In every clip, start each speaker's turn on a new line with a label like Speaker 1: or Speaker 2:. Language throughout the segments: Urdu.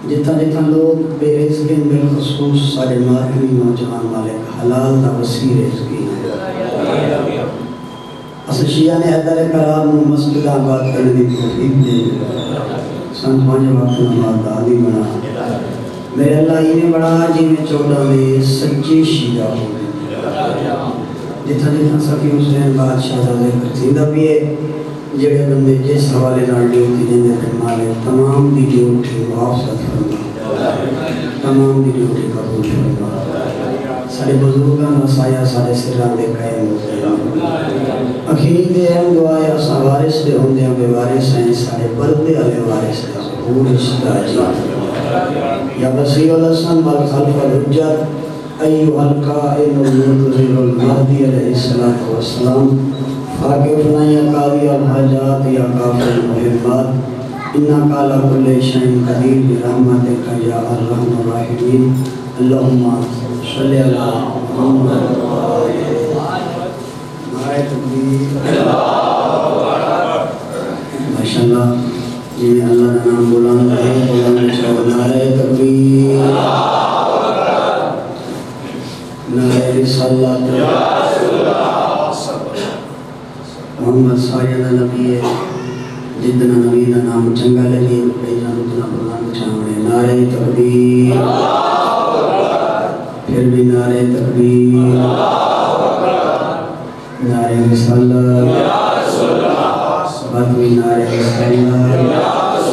Speaker 1: جتنا جتنا لوگ بے رزق ہیں بالخصوص سارے مارکمی نوجوان مالک حلال دا وسیع رزقی ہیں اصل شیعہ نے حیدر کرام نو مسجد آباد کرنے دی توفیق دے سن 5 وقت نماز عادی بنا میرے اللہ انہیں بڑا جی میں 14 میں سچی شیعہ ہو جتنا جتنا سکی حسین بادشاہ دا ذکر زندہ بھی ہے جڑے بندے جس حوالے نال ڈیوٹی دیندے پھر مالک تمام دی ڈیوٹی معافت فرما تمام دی ڈیوٹی قبول فرما سارے بزرگاں دا سایہ سارے سراں دے قائم ہوتے اخیر دے اہم دعائے اساں وارث دے ہوندے بے وارث ہیں سارے پردے والے وارث دا ظہور استاجی یا بصیر الحسن والخلف الحجت ایوہ القائن المنتظر المہدی علیہ السلام فاقفنا یا قاضی الحاجات یا کافر المحبات انکا علی کل شیء قدیر برحمتک یا ارحم الراحمین اللہم صلی علی محمد نعرہ تکبیر ماشاءاللہ جنہیں اللہ کا نام بلند ہے بلند چاہو نعرہ تکبیر نعرہ رسالت محمد سایہ نبی ہے جتنا نبی کا نام چنگا لگے بیجان اتنا بلند چاہوے نعرہ تکبیر پھر بھی نعرہ تکبیر نعرہ رسالت باتوی نعرہ رسالت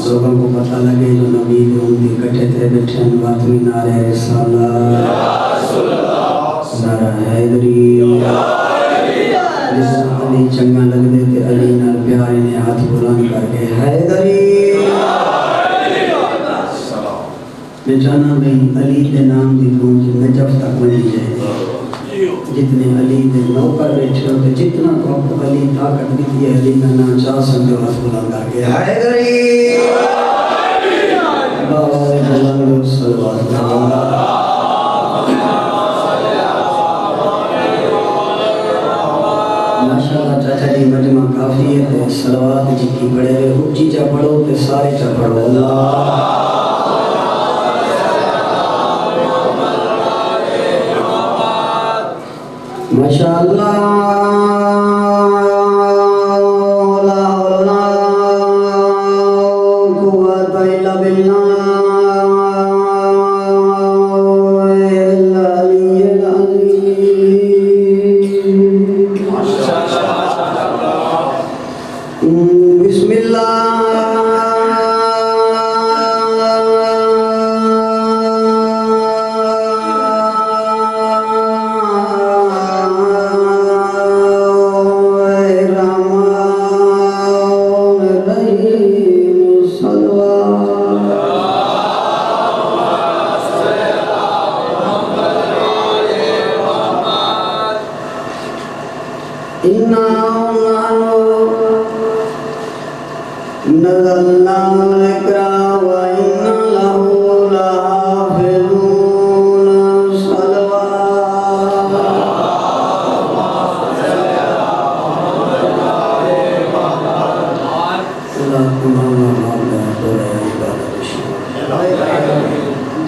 Speaker 1: لوگوں کو پتہ لگے جو نبی کے اندھی کٹے تھے بیٹھے ہیں باتوی نعرہ رسالت نعرہ حیدری علی چنگا لگ دے تے علی نال پیارے نے ہاتھ بلند کر کے حیدری میں چاہنا بھئی علی دے نام دی گونج نجف تک بنی جائے جتنے علی دے نوکر بیٹھے ہوتے جتنا تو علی طاقت دیتی ہے علی کا نام چاہ سکتے ہاتھ بلند کر کے حیدری بابا بلند صلوات اللہ ماشاءاللہ چاچا جی مجمع کافی ہے صلوات جی کی پڑھے ہوئے اچھی چا پڑھو تے سارے چا پڑھو اللہ ماشاءاللہ لا حول ولا قوت الا باللہ بسم اللہ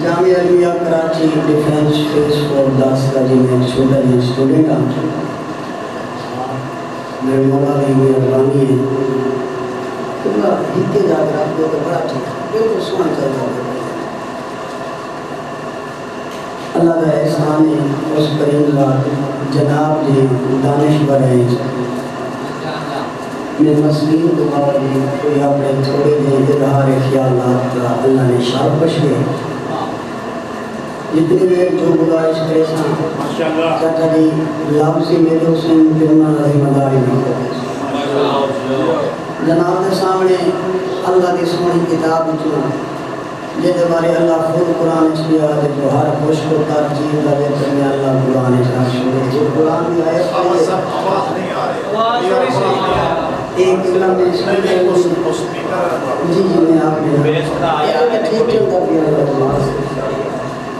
Speaker 1: جامعہ علیہ کراچی ڈیفنس فیس فور 10 کا جی میں چھوٹا جی اسٹوڈنٹ ہوں میرے مولا بھی میرے افغانی ہیں اللہ ہیتے جا کر آپ کو تو بڑا ٹھیک ہے بالکل سونا چلتا ہے اللہ کا احسان ہے اس کریم ذات جناب جی دانشور ہیں میں مسلم دعا جی کوئی اپنے تھوڑے جی اظہار خیالات کا اللہ نے شاپ بش گئے جتنے میں جو گزارش کرے ساں چاچا جی لابسی میرے حسین فرما ذمہ داری نہیں جناب کے سامنے اللہ کی سونی کتاب جو جہدے بارے اللہ خود قرآن چلیا جو ہر خوش کو ترجیح کا ذکر میں اللہ قرآن چلیا جو قرآن کی آیت ایک کلم میں جی میں آپ نے ٹھیک چلتا بھی اللہ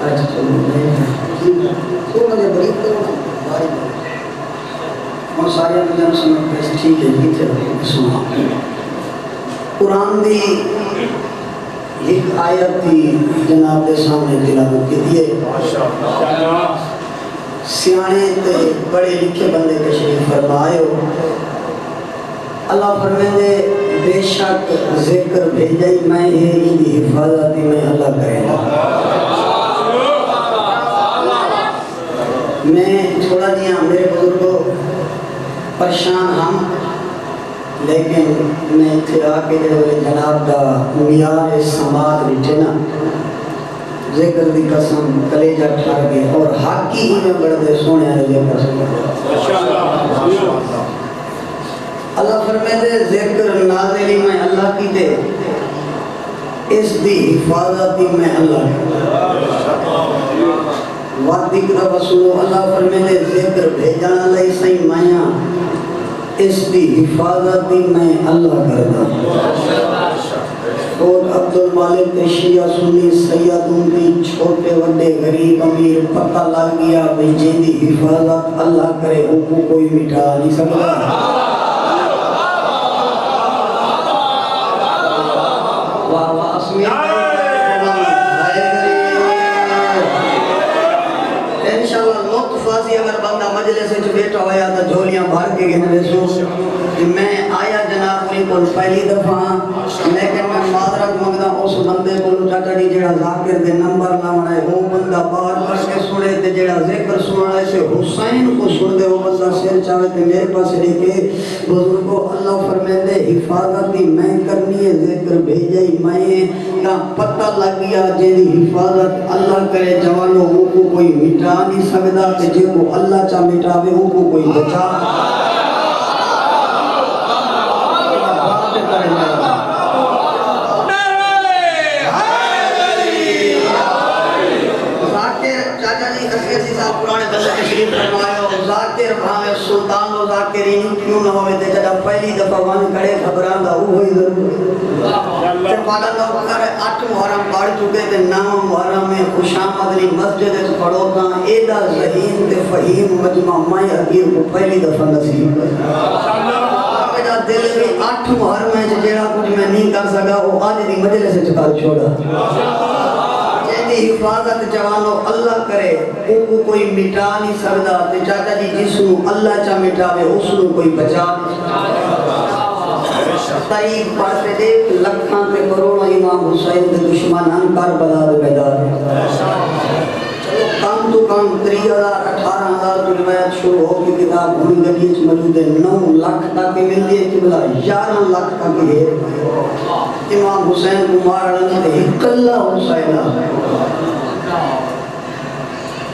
Speaker 1: اچھا چلو تو مجھے بریک کرو بھائی اور سارے مجھے سمجھ پیسے ٹھیک ہے جی تھے سنا قرآن دی ایک آیت تھی جناب کے سامنے تلاوت کی دیے سیانے تے بڑے لکھے بندے تشریف فرمائے ہو اللہ فرمائے بے شک ذکر بھیجائی میں ان کی حفاظتی میں اللہ کرے گا میں تھوڑا جیا میرے بزرگوں پریشان ہم لیکن میں تھے آکے جناب دا میار سماعت رٹھے نا ذکر دی قسم کلیجہ ٹھار گئے اور حق ہی میں بڑھتے سونے آنے ذکر سکتے اللہ فرمائے ذکر نازلی میں اللہ کی دے اس دی حفاظتی میں اللہ وَذِكْرَ رَسُولُ اللہ فرمائے ذکر بھیجانا لئی صحیح مائیاں اس دی حفاظتی میں اللہ کردا اور عبدالمالک شیعہ سنی سیدوں کی چھوٹے وڈے غریب امیر پتہ لگ گیا بھئی جن دی حفاظت اللہ کرے ان کو کوئی مٹا نہیں سکتا انشاءاللہ لطفاسی اگر بندہ مجلس سے بیٹھا ہویا تو جھولیاں بھر کے گھنے رسو میں آیا جناب علی کو پہلی دفعہ لیکن میں معذرت مانگتا اس بندے کو چاچا جی جڑا ذاکر دے نمبر لاؤنا ہے وہ بندہ بار بار کے سنے تے جڑا ذکر سننا ہے سے حسین کو سن دے وہ بندہ سیر چاہے تے میرے پاس لکھے بزرگوں اللہ فرمائے حفاظتی میں کرنی ہے ذکر بھیجائی میں کا پتہ لگ گیا جیدی حفاظت اللہ کرے جوانوں وہ کو کوئی مٹا نہیں سکتا کہ جے کو اللہ چاہ مٹاوے وہ کو کوئی بچا سلطان و ذاکرین کیوں نہ ہوئے تھے جب پہلی دفعہ وہاں کھڑے خبران دا وہ ہوئی ضرور جب پالا لوگ کر 8 محرم پڑھ چکے تھے 9 محرم میں خوشامدنی مسجد سے پڑھو تھا ایدہ ذہین تے فہیم مجمع مائی حقیر کو پہلی دفعہ نصیب میرا دل بھی 8 محرم میں جیڑا کچھ میں نہیں کر سکا وہ آج دی مجلس سے چکا چھوڑا حفاظت جوانوں اللہ کرے ان کو کوئی مٹا نہیں سکتا تے چاچا جی جس نو اللہ چاہ مٹاوے اس نو کوئی بچا تاریخ پڑھتے دیکھ لکھاں تے کروڑوں امام حسین دے دشمنان کربلا دے بیدار چلو کم تو کم 30,000 18,000 تو روایت شروع ہو کی کتاب بھولی گلی موجود ہے 9 لاکھ تک مل دیے قبلہ 11 لاکھ تک ہے امام حسین کو مارنا تے اکلا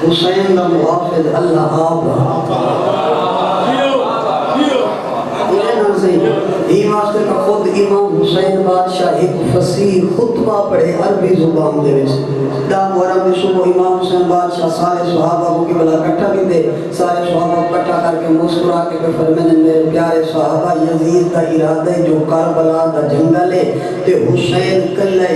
Speaker 1: حسین دا محافظ اللہ آپ واسطے کا خود امام حسین بادشاہ ایک فصیح خطبہ پڑھے عربی زبان دے وچ دا محرم میں صبح امام حسین بادشاہ سارے صحابہ کو قبلہ اکٹھا کیتے سارے صحابہ کو اکٹھا کر کے مسکرا کے فرمانے میرے پیارے صحابہ یزید کا ارادہ جو کربلا دا جنگل ہے تے حسین کلے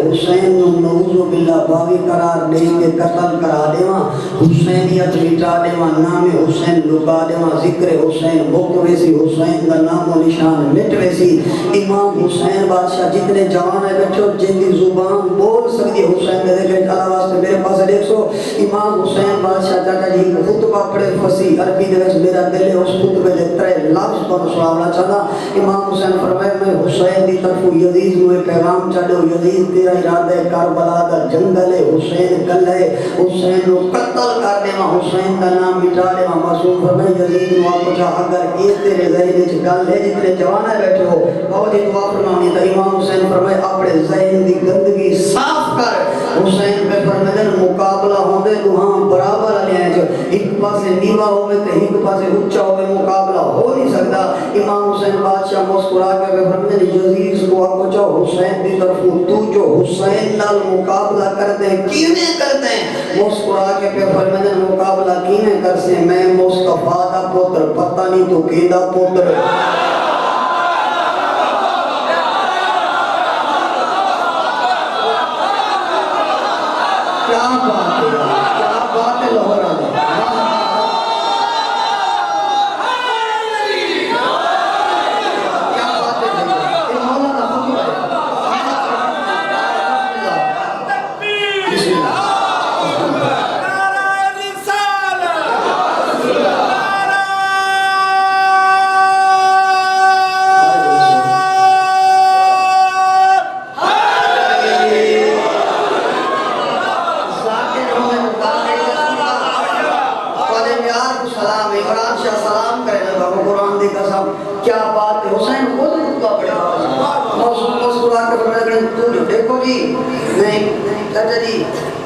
Speaker 1: حسین نو نعوذ باللہ باغی قرار دے کے قتل کرا دیواں حسینیت مٹا دیواں نام حسین لکا دیواں ذکر حسین مک ویسی حسین دا نام و نشان مٹ ویسی امام حسین بادشاہ جتنے جوان ہے بیٹھو جن کی زبان بول سکتی حسین کے ذکر اللہ واسطے میرے پاس دیکھ سو امام حسین بادشاہ چاچا جی خطبہ پڑھے فصیح عربی دے وچ میرا دل ہے اس خطبے دے 3 لفظ پر سنانا چاہتا امام حسین فرمائے میں حسین دی طرف یزید نو پیغام چاڑو یزید تیرا ارادہ کربلا دا جنگل ہے حسین کل ہے حسین نو قتل کر دیواں حسین دا نام مٹا دیواں معصوم فرمائے یزید نو آپ چاہ اگر یہ تیرے ذہن وچ گل ہے جتنے جوانا بیٹھے ہو بہت ہی دعا فرمانی تھا امام حسین فرمائے اپنے ذہن دی گندگی صاف کر حسین پہ فرمائے مقابلہ ہوندے دوہاں برابر علی ہیں جو ایک پاسے نیوا ہوئے تے ایک پاسے اچھا ہوئے مقابلہ ہو نہیں سکتا امام حسین بادشاہ مسکرا کے فرمائے یزید کو آپ چاہو حسین دی طرف تو جو حسین نال مقابلہ کرتے ہیں کیویں کرتے ہیں مسکرا کے فرمائے مقابلہ کیویں کرتے ہیں میں مصطفیٰ دا پتر پتہ نہیں تو کیدا پتر کیا بات ہے لاہور آدھا کیا بات ہے تو جو دیکھو جی نہیں چاچا جی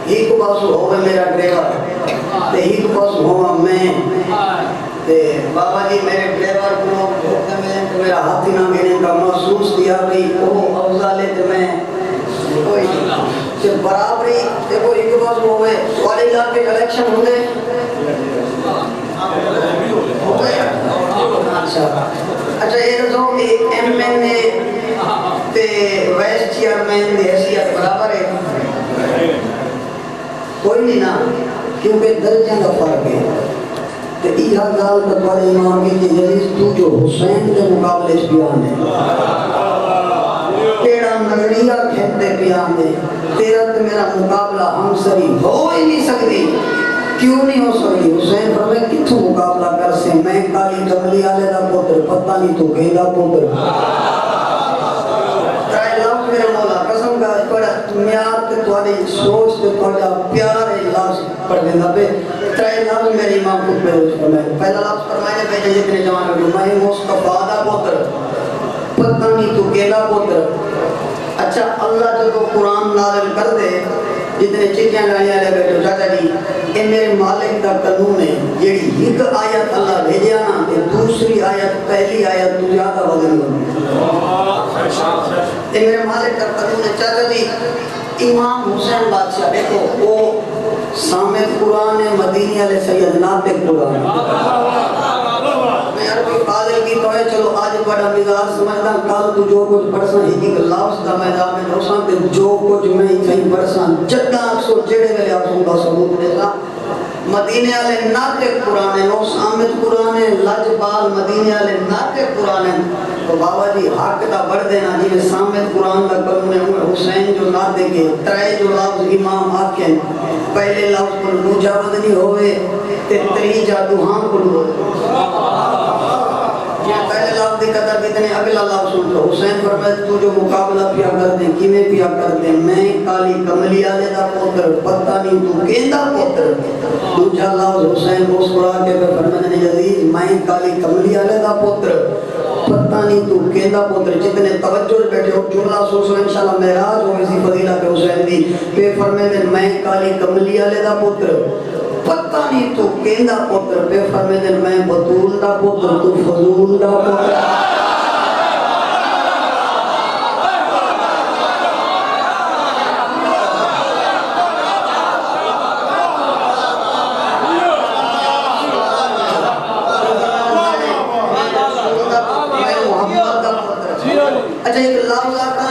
Speaker 1: ایک پاس ہوگا میرا ڈرائیور تے ایک پاس ہوا میں تے بابا جی میرے ڈرائیور کو میرا ہاتھ ہی نہ گنے کا محسوس کیا کہ وہ افضل ہے تے میں کوئی کہ برابری دیکھو ایک پاس ہوئے والے علاقے الیکشن ہوں گے اچھا یہ تو ایک ایم این اے تے وائس چیئرمین دی حیثیت برابر ہے کوئی نہیں نا کیونکہ درجہ کا فرق ہے تے یہ گال تمہارے امام کی جلیس تو جو حسین کے مقابلے سے بیان ہے تیرا نظریہ کھیتے بیان ہے تیرا تو میرا مقابلہ ہم سری ہو ہی نہیں سکتی کیوں نہیں ہو سکتی حسین فرمائے کتھوں مقابلہ کر سے میں کالی کملی آلے دا پوتر پتہ نہیں تو گیلا پوتر ترائے لفظ میرے مولا قسم کا بڑا میاد تے تھوڑی سوچ تے تھوڑا پیار لفظ پڑھ دینا پہ ترائے لفظ میرے امام خود پہ روز فرمائے پہلا لفظ فرمائے بیٹے جتنے جوان بیٹھو میں مصطفیٰ دا پوتر پتہ نہیں تو گیلا پوتر اچھا اللہ جو قرآن نازل کر دے جتنے چٹیاں گاڑیاں لے بیٹھو چاچا جی یہ میرے مالک کا قانون ہے جیڑی ایک آیت اللہ بھیجیا نا کہ دوسری آیت پہلی آیت تو زیادہ وزن یہ میرے مالک کا قانون ہے چاچا جی امام حسین بادشاہ دیکھو وہ سامد قرآن مدینی علیہ سید ناطق قرآن میں عربی قادل کی تو ہے چلو آج بڑا مزاج سمجھتا کل تو جو کچھ پڑھساں ایک لفظ دا میدان میں روساں تے جو کچھ میں کہیں پڑھساں جدہ اکسو جڑے میں لیاسوں کا ثبوت دیتا مدینے والے ناطق قرآن ہے نو سامد قرآن ہے لجبال مدینے والے ناطق قرآن ہے تو بابا جی حق دا بڑھ دینا جی میں سامد قرآن دا قانون ہے حسین جو ناطق ہے ترائے جو لفظ امام آکھیں پہلے لفظ کو دوجا بدنی ہوئے تے تریجا دوہاں کو پہلے لفظ دی قدر کتنے اگلا لفظ سن لو حسین فرمائے تو جو مقابلہ پیا کر دیں کیویں پیا کر دیں میں کالی کملی والے دا پوتر پتہ نہیں تو کیندا پوتر دوجا لفظ حسین مسکرا کے فرمانے نے عزیز میں کالی کملی والے دا پوتر پتہ نہیں تو کیندا پوتر جتنے توجہ بیٹھے ہو جملہ سوچو انشاءاللہ معراج ہو اسی فضیلت حسین دی پہ فرمانے میں کالی کملی والے دا پوتر پتہ نہیں تو کیندا پوتر پہ فرمانے میں بطول دا پوتر تو فضول دا پوتر اچھا ایک لفظ آتا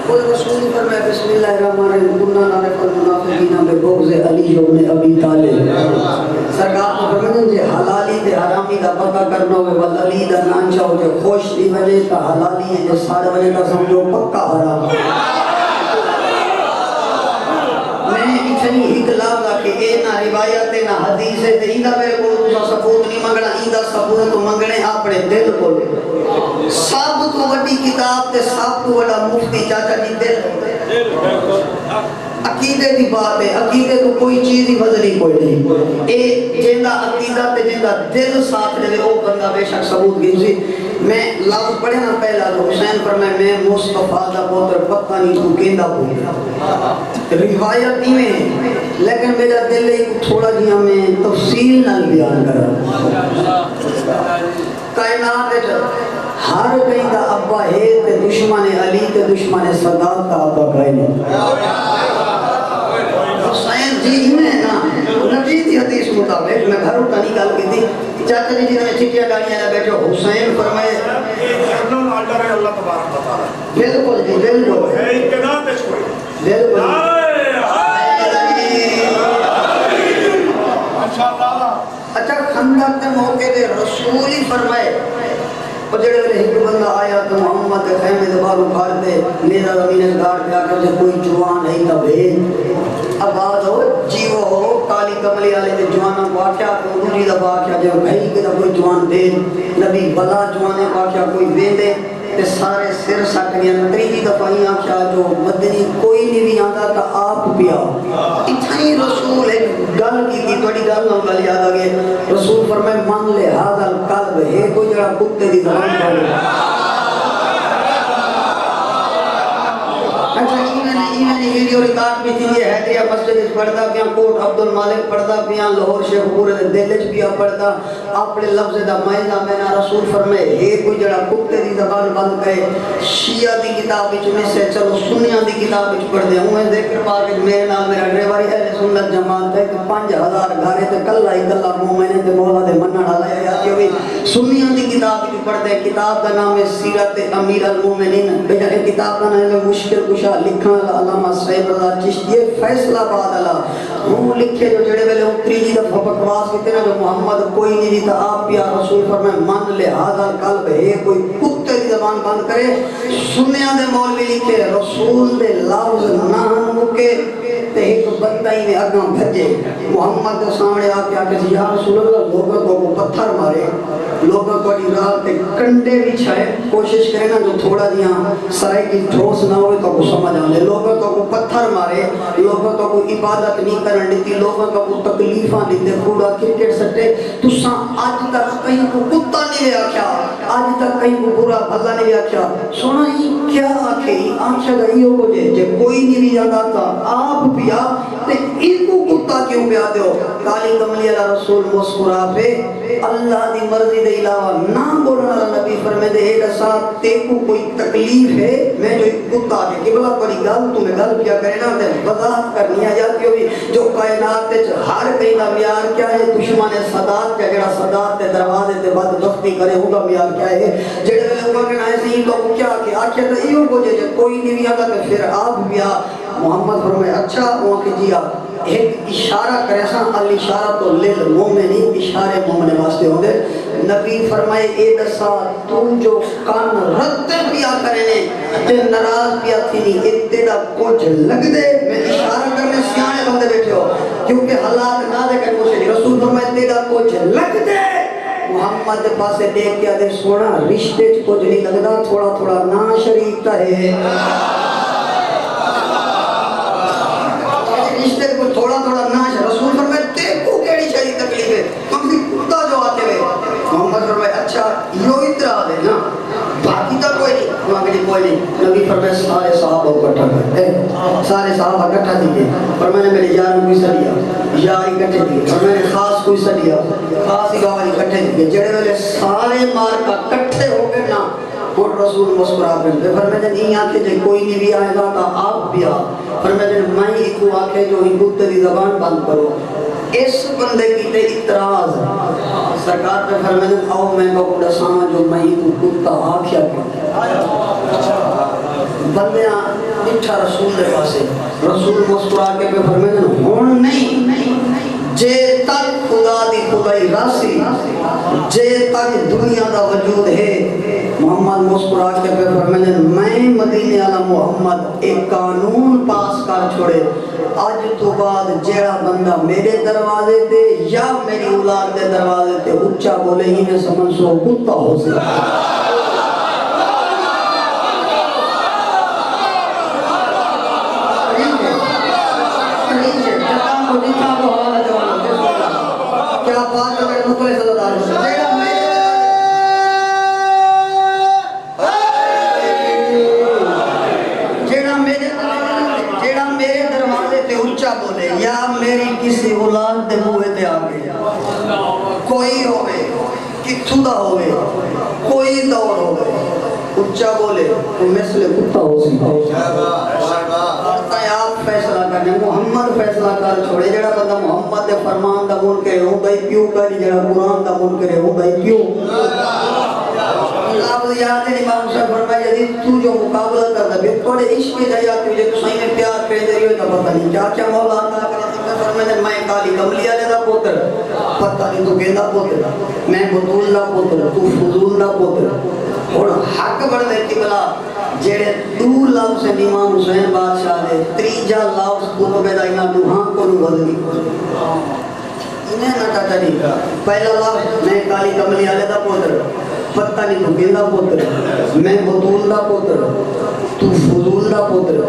Speaker 1: کوئی رسول فرمائے بسم اللہ الرحمن الرحیم کننا نعرف المنافقین بغض علی ابن ابی طالب سرکار کو فرمائے جے حلالی تے حرامی دا پتہ کرنا ہوئے ولی دا نانچا ہو جے خوش دی وجہ تا حلالی ہے جے سارے وجہ تا سمجھو پکا حرام میں اتنی ایک لفظ آکے اے نہ روایت نہ حدیث ہے تے ایندہ میرے کو دوسرا ثبوت نہیں منگنا ایندہ ثبوت منگنے اپنے دل کو سب تو بڑی کتاب تے سب تو بڑا مفتی چاچا جی دل عقیدے دی بات ہے عقیدے تو کوئی چیز ہی بدلی کوئی نہیں اے جیندہ عقیدہ تے جیندہ دل ساتھ لے او بندہ بے شک ثبوت گئی میں لفظ پڑھے نا پہلا تو حسین فرمائے میں مصطفیٰ دا پوتر پتہ نہیں تو کیندا پوتر روایت نہیں میں لیکن میرا دل ایک تھوڑا جی ہمیں تفصیل نہ بیان کرا کائنات ہر کہیں دا ابا ہے تے دشمن علی تے دشمن صداق کا ابا کہیں حسین جی میں نا نبی دی حدیث مطابق میں گھر اٹھا نکال کی تھی چاہتے جی جنہوں نے چٹیاں گاڑیاں نہ بیٹھو حسین فرمائے جنہوں آلڈر ہے اللہ تبارک بتا بالکل جی بالکل بالکل اچھا خندق کے موقع دے رسول ہی فرمائے اور جڑے ویلے ایک بندہ آیا تو محمد کے خیمے دے بار اکھاڑ دے میرا زمین گاڑ پیا کر جے کوئی جوان ہے تا بھیج آباد ہو جیو ہو کالی کملی والے دے جوانوں کو آکھیا تو دوسری دا واقعہ جو بھائی کہ کوئی جوان دے نبی بلا جوانے کو آکھیا کوئی ویندے تے سارے سر سٹ گیا تیجی دفعہ ہی آکھیا جو مدنی کوئی نہیں بھی آندا تا آپ پیا اتنی رسول ایک گل کی تھی توڑی گل نہ گل یاد آگئے رسول فرمائے من لے ہادا القلب ہے کوئی جڑا کتے دی زبان پڑھے ویڈیو ریکارڈ بھی تھی ہے کہ مسجد پڑھتا پیا کوٹ عبد المالک پڑھتا پیا لاہور شیخ پورے دل وچ پیا پڑھتا اپنے لفظ دا معنی میں رسول فرمائے اے کوئی جڑا کتے دی زبان بند کرے شیعہ دی کتاب وچ میں سے چلو سنیاں دی کتاب وچ پڑھ دے ہوں ذکر پاک میرے نام میرا ڈرائیور ہے سنت جماعت ہے کہ 5000 گھر تے کلا ہی کلا مومن تے مولا دے منن والا ہے یا کہ سنیاں دی کتاب وچ پڑھ دے کتاب دا نام ہے سیرت امیر المومنین بجا کتاب دا نام ہے مشکل کشا لکھن والا علامہ صاحب رضا چشتی فیصلہ باد اللہ وہ لکھے جو جڑے ویلے اتری جی دفعہ بکواس کیتے نا جو محمد کوئی نہیں تھا آپ یا رسول فرمائے من لہذا قلب ہے کوئی کتے دی زبان بند کرے سنیاں دے مولوی لکھے رسول دے لفظ نہ مکے تے ایک بندہ ہی میں اگاں بھجے محمد کے سامنے آ کے آ کے یا رسول اللہ لوگوں کو پتھر مارے لوگوں کو رات تے کنڈے بچھائے کوشش کرے نا جو تھوڑا دیاں سرائے کی ٹھوس نہ ہوئے تو کو سمجھ آنے لوگوں کو پتھر مارے لوگوں کو عبادت نہیں کرن دیتی لوگوں کو تکلیفاں دیتے کوڑا کرکٹ سٹے تو آج تک کہیں کو کتا نہیں لے آکھیا آج تک کہیں کو برا بھلا نہیں لے آکھیا سونا ہی کیا آکھے ہی آنکھا گا ہی ہو جے کوئی نہیں بھی جانا تھا آپ پیا تے ان کو کتا کیوں پیا دیو کالی کملی اللہ رسول مسکرا پہ اللہ دی مرضی دے علاوہ نام بولنا نبی فرمے دے ایک ساتھ تے کو کوئی تکلیف ہے میں جو کتا کے قبلہ پری گل تمہیں گل کیا کرے نا تے وضاحت کرنی آ جاتی ہوئی جو کائنات تے ہر کہیں کا معیار کیا ہے دشمن صدات کا جڑا صدات تے دروازے تے بدبختی کرے ہوگا معیار کیا ہے جڑے لوگوں کے نام سے لوگ کیا کہ آخر تو یہ ہو جائے کوئی نہیں بھی آتا تو پھر آپ بھی محمد فرمائے اچھا وہاں کے جی آپ ایک اشارہ کرے سا الاشارہ تو للمومنین اشارے مومن واسطے ہوں گے نبی فرمائے اے دسا تو جو کان رد پیا کرنے تے ناراض پیا تھی نہیں اتنا کچھ لگ دے میں اشارہ کرنے سیانے بندے بیٹھے ہو کیونکہ حالات نہ دے کر مجھے رسول فرمائے تیرا کچھ لگ دے محمد پاسے دیکھ کے آدھے سونا رشتے کچھ نہیں لگتا تھوڑا تھوڑا نا شریک تا ہے رشتے کو تھوڑا تھوڑا نا شریک رسول فرمائے دیکھو کیڑی شریک تکلیف ہے تم بھی کتا جو آتے ہوئے محمد فرمائے اچھا یہ اترا دے نا باقی تا کوئی نہیں وہاں کے کوئی نہیں نبی فرمائے سارے صحابہ اکٹھا کرتے سارے صحابہ اکٹھا دیئے فرمائے میرے یار کوئی سڑیا یار اکٹھے دیئے فرمائے خاص کوئی سڑیا خاص ہی گاوہ اکٹھے دیئے جڑے والے سارے مار کا کٹھے ہو گئے نا اور رسول مسکرا کرتے فرمائے نہیں آتے جے کوئی نہیں بھی آئے گا تا آپ بھی آ فرمائے میں ہی کو آکے جو ہی کتے دی زبان بند کرو اس بندے کی تے اعتراض سرکار پہ فرمائے آؤ میں بکوڑا ساما جو میں ہی کو کتا آکھیا بندیاں اٹھا رسول دے پاسے رسول مسکرا کے پہ فرمائے ہون نہیں جے تک خدا دی خدائی راسی جے تک دنیا دا وجود ہے محمد مسکرا کے پہ فرمائے میں مدینے والا محمد ایک قانون پاس کر چھوڑے آج تو بعد جیڑا بندہ میرے دروازے تے یا میری اولاد دے دروازے تے اچھا بولے ہی میں سمجھ سو کتا ہو سکتا کیا بات ہے مطلع صلی اللہ علیہ وسلم جیڑا میرے دروازے تے اچھا بولے یا میری کسی اولاد دے بوئے تے آگے کوئی ہوئے کتھو دا ہوئے کوئی دور ہوئے اچھا بولے تو مثل کتا ہو سکتا آپ فیصلہ کرنے محمد فیصلہ کر چھوڑے جڑا بندہ محمد دے فرمان دا من کرے ہوں گئی کیوں کری جڑا قرآن دا من کرے ہوں گئی کیوں لفظ یاد ہے امام صاحب فرمائے جدید تو جو مقابلہ کرتا بھی تھوڑے عشق کی جائے آتی جو صحیح میں پیار پہ دے رہی ہو تو پتہ نہیں کیا کیا مولا اللہ کرتا فرمائے میں کالی کملی آلے دا پوتر پتہ نہیں تو گیندہ پوتر میں بطول دا پوتر تو فضول دا پوتر اور حق بڑھ دیتی بلا جیڑے دو لفظ امام حسین بادشاہ دے تریجا لفظ کتب دائنا دوہاں کو نو بدلی انہیں نہ کہتا نہیں پہلا لفظ میں کالی کملی آلے دا پوتر پتہ نہیں تو گیندہ پوتر میں بطول دا پوتر تو فضول دا پوتر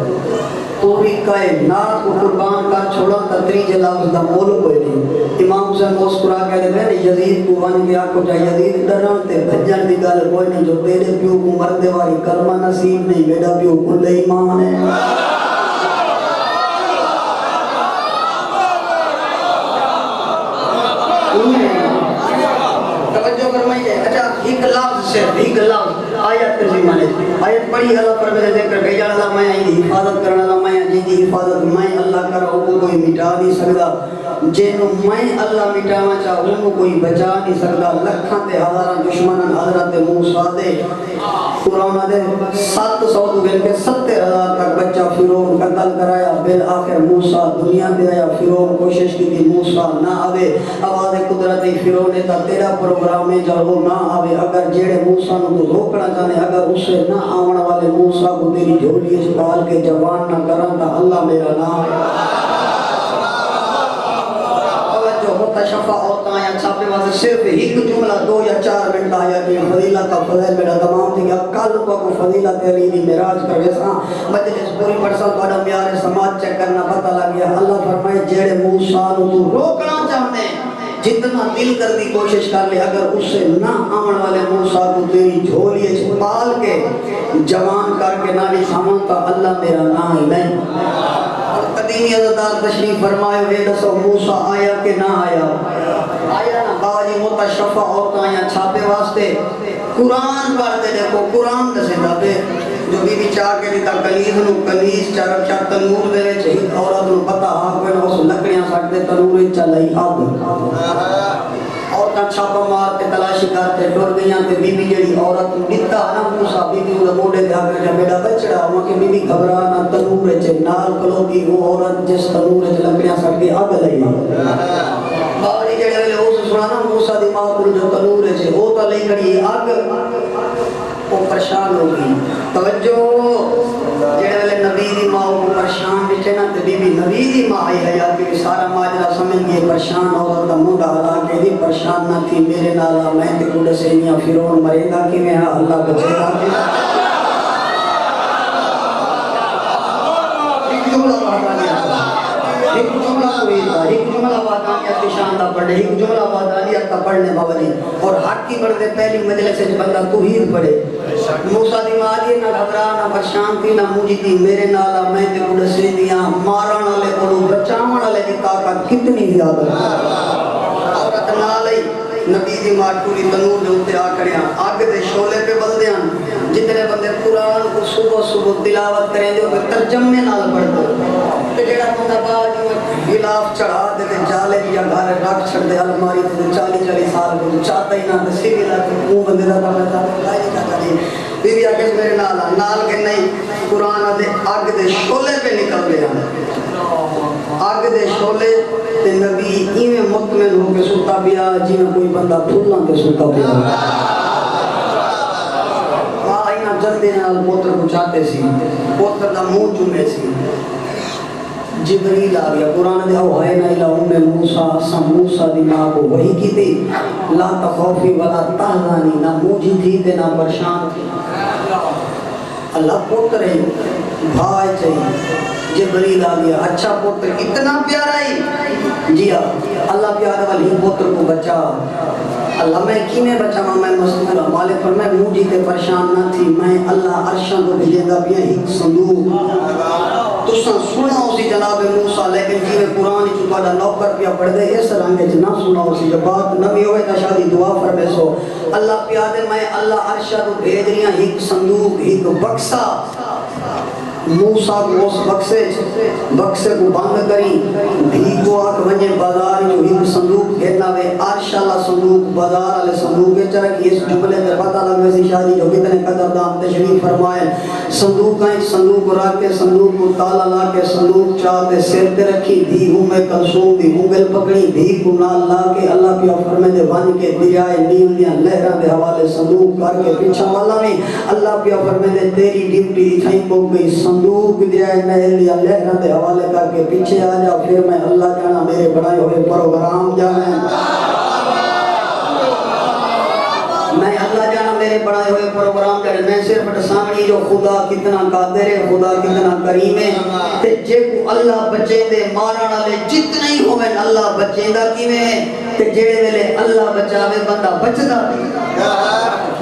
Speaker 1: پوری کائنات کو قربان کر چھوڑا تا تریجے لفظ دا مولو کوئی نہیں امام حسین مسکرا کہتے ہیں یزید کو بن گیا کو جا یزید ڈران تے بھجن دی گل کوئی نہیں جو تیرے پیو کو مردے والی کلمہ نصیب نہیں بیٹا پیو کل ایمان ہے بڑی اللہ پر میرے ذکر بھیجا اللہ میں حفاظت کرنا اللہ میں جن کی حفاظت میں اللہ کر وہ کوئی مٹا نہیں سکتا جنوں میں اللہ مٹانا چاہوں وہ کوئی بچا نہیں سکتا لکھاں تے ہزاراں دشمناں حضرت موسیٰ دے قرآن دے 700 تو گل کے 70,000 تک بچہ فرعون قتل کرایا بالآخر موسیٰ دنیا دے آیا فرعون کوشش کی تھی موسیٰ نہ آوے آواز قدرتی فرعون نے تا تیرا پروگرام ہے جب وہ نہ آوے اگر جیڑے موسیٰ نو تو روکنا چاہنے اگر اسے نہ آون والے موسیٰ کو تیری جھولی اسپال کے جوان نہ کرنا اللہ میرا نام ہے شفا ہوتا ہے چھاپے واسے صرف ایک جملہ 2 یا 4 منٹ آیا کہ فضیلت کا فضل میرا تمام تھی کہ کل کو فضیلت علی دی معراج کر ویسا مجلس پوری پرسل بڑا میارے سماج چیک کرنا پتہ لگ گیا اللہ فرمائے جیڑے موسیٰ نو تو روکنا چاہتے ہیں جتنا دل کر دی کوشش کر لے اگر اس سے نہ آمن والے موسیٰ کو تیری جھولی چھپال کے جوان کر کے نہ سامان تا اللہ میرا نام ہی نہیں قدیمی عزدار تشریف فرمائے ہوئے دسو موسیٰ آیا کہ نہ آیا آیا نا بابا جی متشفع عورتاں یا چھاپے واسطے قرآن پڑھتے دیکھو قرآن دسے دے جو بی بی چاہ کے دیتا کلیز نو کلیز چارک چار تنور دے وے چاہید عورت نو پتہ آگ میں اس لکڑیاں سکتے تنور چلائی آگ عورتاں چھاپا مار کے تلاشی کرتے ڈور گئیاں تے بی بی جڑی عورت دیتا نا موسیٰ بی بی انہوں موڑے دے آگر جب بیٹا بچڑا ہوا کہ بی بی گھبرا نا تنور چے نال کلو کی وہ عورت جس تنور چے لکڑیاں سکتے آگ لئی باوری جڑے ویلے ہو سسرانا موسیٰ دی ماں پر جو تنور چے وہ تا لئی کری آگ وہ پریشان ہوگی توجہ جڑے ویلے نبی دی ماں کو پریشان بچے نا تے بی بی نبی دی ماں آئی ہے یا کہ سارا ماجرہ سمجھ گئے پریشان عورت دا منہ ڈالا کہ دی پریشان نہ تھی میرے نالا میں تے کوڑے سے نیا فرعون مرے گا کہ میں اللہ بچے گا ایک جملہ کوئی تھا ایک جملہ وعدانیت کی شاندہ پڑھے ایک جملہ وعدانیت کا پڑھنے بابا جی اور حق کی بڑھتے پہلی مجلس سے بندہ توحید پڑھے موسیٰ دی مادی نہ گھبرا نہ پریشان تھی نہ مجھے تھی میرے نالا میں تے کڑے سے دیا مارن والے کو بچاون والے کی طاقت کتنی زیادہ عورت نالئی نبی دی ماں پوری تنور دے اوتے آ کھڑیاں آگ دے شعلے پہ بلدیاں جتنے بندے قرآن کو صبح صبح تلاوت کریں جو ترجمے نال پڑھتے تے جڑا بندہ باج غلاف چڑھا دے تے جالے یا گھر رکھ چھڑ دے الماری تے 40 سال کو چاہتا ہی نہ تے سیلا تے منہ بندے دا پتہ لائی کا کری بی بی آگے میرے نال کے نہیں قرآن دے آگ دے شعلے پہ نکل گیا آگ دے شعلے تے نبی ایویں مطمئن ہو کے ستا پیا جی میں کوئی بندہ پھولاں تے ستا پیا جلدی نال پوتر کو چاہتے سی پوتر دا منہ چومے سی جبریل آ گیا قرآن دے اوحینا الی ام موسیٰ اسم موسیٰ دی ماں کو وحی کی تھی لا تخوفی ولا تحزانی نہ موجی تھی تے نہ پریشان تھی اللہ پوتر ہے بھائی چاہیے جبریل آ گیا اچھا پوتر اتنا پیارا ہی جی اللہ پیارا والی پوتر کو بچا اللہ میں کی میں بچا میں مسئولہ مالک پر میں موجی تے پریشان نہ تھی میں اللہ عرشان کو بھیجے دا بھی ایک صندوق تو سنا اسی جناب موسیٰ لیکن جی میں قرآن چکا دا نوکر پیا پڑھ دے اس رنگ جنا سنا اسی جب بات نبی ہوئے تا شادی دعا فرمے سو اللہ پیادے میں اللہ عرشان کو بھیج رہی ہیں ایک صندوق ایک بکسا موسیٰ کو اس بکسے کو بند کری بھی کو آکھ ونجے بازار جو ایک صندوق گھرنا وے عرش اللہ صندوق بازار علی صندوق کے چرک اس جملے میں پتہ لگوے سی شادی جو کتنے قدردان تشریف فرمائے صندوق کا ایک صندوق رکھ کے صندوق کو تالا لا کے صندوق چاہتے سر تے رکھی بھی ہوں میں کلسوم بھی ہوں گل پکڑی بھی کو نال لا کے اللہ پیا فرمے دے ون کے دریائے نیل دیا لہران دے حوالے صندوق کر کے پیچھا والا میں اللہ پیا فرمے دے تیری ڈیوٹی تھائیں کو گئی صندوق دیا نہر لیا لہران دے حوالے کر کے پیچھے آ جا پھر میں اللہ جانا میرے بڑھائے ہوئے پروگرام جانے میں اللہ جانا میرے بڑھائے ہوئے پروگرام جانے میں صرف سامنی جو خدا کتنا قادر ہے خدا کتنا کریم ہے تے جے کو اللہ بچے دے مارنا لے جتنے ہی ہوئے اللہ بچے دا کی میں تے جیڑے ویلے اللہ بچاوے بندہ بچدا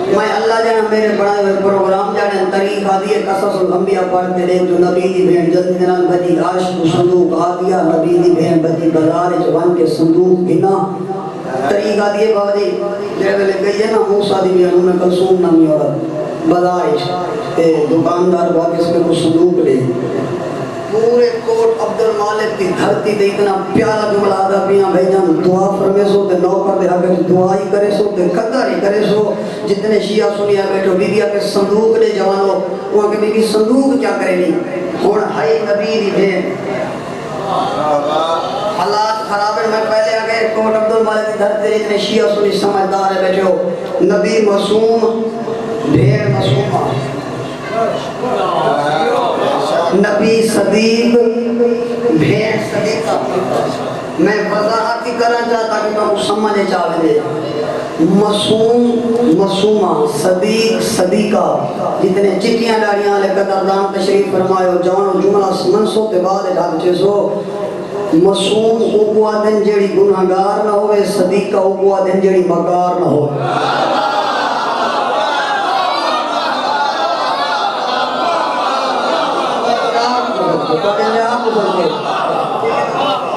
Speaker 1: میں اللہ جانا میرے بڑھائے ہوئے پروگرام جانے طریق آدھی ہے قصص الانبیاء پڑھتے رہے جو نبی دی بہن جلدی دنال بجی عاشق صندوق آدیا نبی دی بہن بجی بازار جوان کے صندوق بنا طریق آدھی ہے بابا جی جیڑے ویلے گئی ہے نا موسیٰ دی بہن میں کلثوم نامی عورت بازار دکاندار بات اس میں کچھ صندوق لے پورے کوٹ عبد المالک کی دھرتی تے اتنا پیارا جملہ آدھا پیاں بھائی جان دعا فرمے سو تے نوکر دے اگر دعا ہی کرے سو تے قدر ہی کرے سو جتنے شیعہ سنیا بیٹھو بی بی کے صندوق لے جوانو وہ کہ بی بی صندوق کیا کرے نہیں ہون ہائی نبی دی بھین حالات خراب ہے میں پہلے آگے کوٹ عبد المالک کی دھرتی اتنے شیعہ سنی سمجھدار ہے بیٹھو نبی معصوم بھین معصومہ نبی صدیق بھین صدیقہ میں وضاحت ہی کرنا چاہتا کہ میں سمجھے چاہتے معصوم معصومہ صدیق صدیقہ جتنے چٹیاں ڈاڑیاں لے قدردان تشریف فرمائے ہو جوانو جملہ منسو تے بعد ڈھاک چیزو معصوم اوکوا دن جیڑی گناہگار نہ ہوئے صدیقہ اوکوا دن جیڑی مکار نہ ہو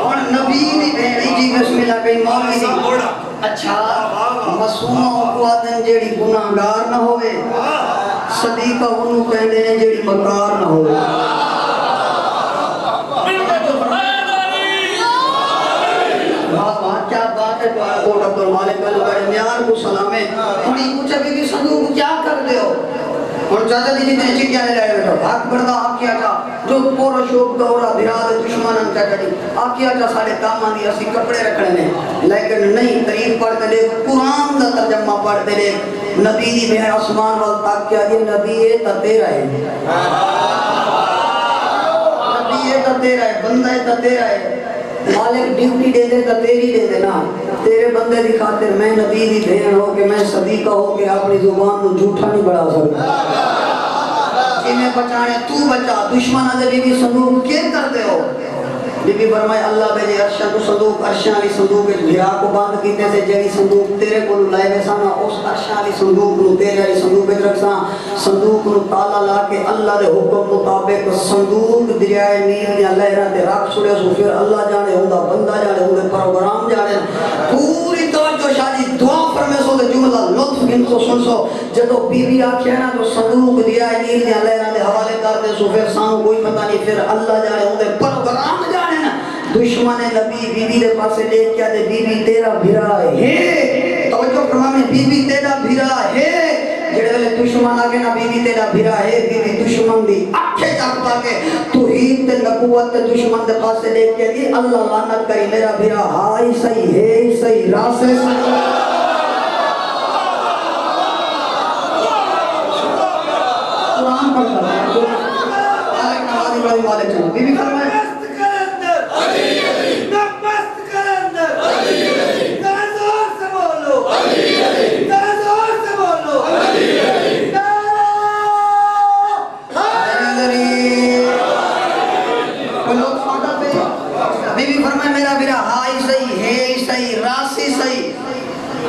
Speaker 1: اور نبی نے بہنی جی بسم اللہ کہیں مولوی دی اچھا معصومہ کو آدن جیڑی گناہگار نہ ہوئے صدیقہ انہوں کہندے نے جیڑی مکار نہ ہوئے کیا بات ہے کوٹ عبد المالک میار کو سلامے انہیں پوچھا کہ صندوق کیا کر دے ہو اور چاچا جی جتنے چکیاں لے لائے بیٹھو حق بردہ آپ کیا تھا جو پورا شوق دورا بھیاد دشمنان چاچا جی آپ کیا تھا سارے کام آنی اسی کپڑے رکھنے میں لیکن نہیں تاریخ پڑھتے لے قرآن دا ترجمہ پڑھتے لے نبی دی میں آسمان وال تاک کیا یہ نبی ہے تا تیرا ہے نبی ہے تا تیرا ہے بندہ ہے تا تیرا ہے مالک ڈیوٹی دے دے تا تیری دے دینا تیرے بندے دی خاطر میں نبی دی بہن ہو کہ میں صدیقہ ہو کہ اپنی زبان کو جھوٹا نہیں بڑھا سکتا جنہیں بچانے تو بچا دشمن آدھے بی بی صندوق کیا کرتے ہو بی بی فرمائے اللہ بھیجے عرشہ کو صندوق عرشہ علی صندوق بھیرا کو باندھ کیتے سے جیڑی صندوق تیرے کو لائے ویسانا اس عرشہ علی صندوق نو تیرے علی صندوق بھیج رکھسا صندوق نو تالا لا کے اللہ دے حکم مطابق صندوق دریائے نیل دیا لہرہ دے راک چھوڑے سو پھر اللہ جانے ہوندہ بندہ جانے ہوندے پروگرام جانے پوری توجہ شادی دعا فرمے سو دے جملہ لطف ان کو سن سو جدو بی بی آکھے نا جو صندوق دریائے نیل دیا لہرہ دے حوالے کر دے سو پھر سانو کوئی پتہ نہیں پھر اللہ جانے ہوندے پروگرام جانے دشمن نبی بی بی دے پاسے لے کیا دے بی بی تیرا بھیرا ہے توجہ فرمائے بی بی تیرا بھیرا ہے جڑے والے دشمن آگے نا بی بی تیرا بھیرا ہے بی بی دشمن دی اکھے چاکتا کے توحید تے نبوت تے دشمن دے پاسے لے کے دی اللہ لعنت کری میرا بھیرا ہائی صحیح ہے صحیح راسے قرآن پڑھتا ہے آلک نوازی بڑی مالک چلو بی بی فرمائے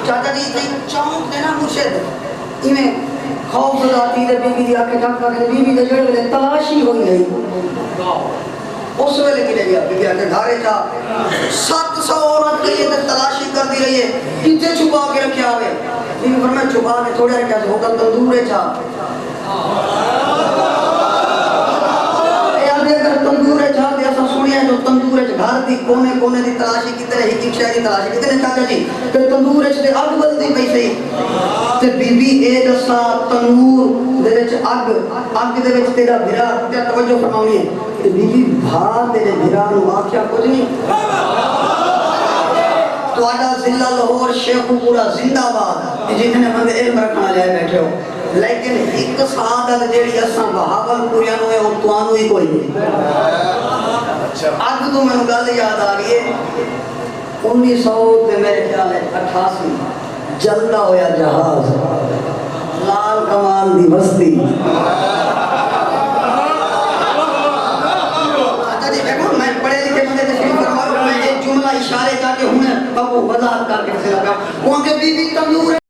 Speaker 1: چاچا جی تے چونک دینا مرشد ایمیں خوف ذاتی دے بی بی دی آکے ٹھاک پاکے بی بی دے جڑے ویلے تلاشی ہوئی گئی اس ویلے کی لے گیا بی بی آکے دھارے چاہ 700 عورت کے لیے تلاشی کر دی رہی ہے کتے چھپا کے رکھے آوے بی بی فرمائے چھپا کے تھوڑے رکھے آسے ہوگا تندورے چاہ تندورے چاہ دیا سا سنیا جو تندورے گھر دی کونے کونے دی تلاشی کی طرح ہی شہری تلاشی کتنے چاچا جی کہ تندورے چھ دے اگ بلدی پئی سی تے بی بی اے دسا تنور دے وچ اگ دے وچ تیرا بھرا تے توجہ فرماونی ہے تے بی بی بھا تیرے بھرا نو واقعہ کچھ نہیں تو آجا ضلع لاہور شیخو پورا زندہ باد جتنے بندے علم رکھنا لے بیٹھے ہو لیکن ایک سعادت جیڑی اساں بہاول پوریاں نو ہے ان توانو ہی کوئی نہیں آج تو میں گل یاد آ رہی ہے 1900 دے میرے خیال ہے 88 جلدہ ہویا جہاز لال کمال دی بستی اچھا جی دیکھو میں پڑھے لکھے بندے تشریف فرماؤ میں ایک جملہ اشارے جا کے ہوں ابو وضاحت کر کے سے لگا وہاں کے بی بی تنور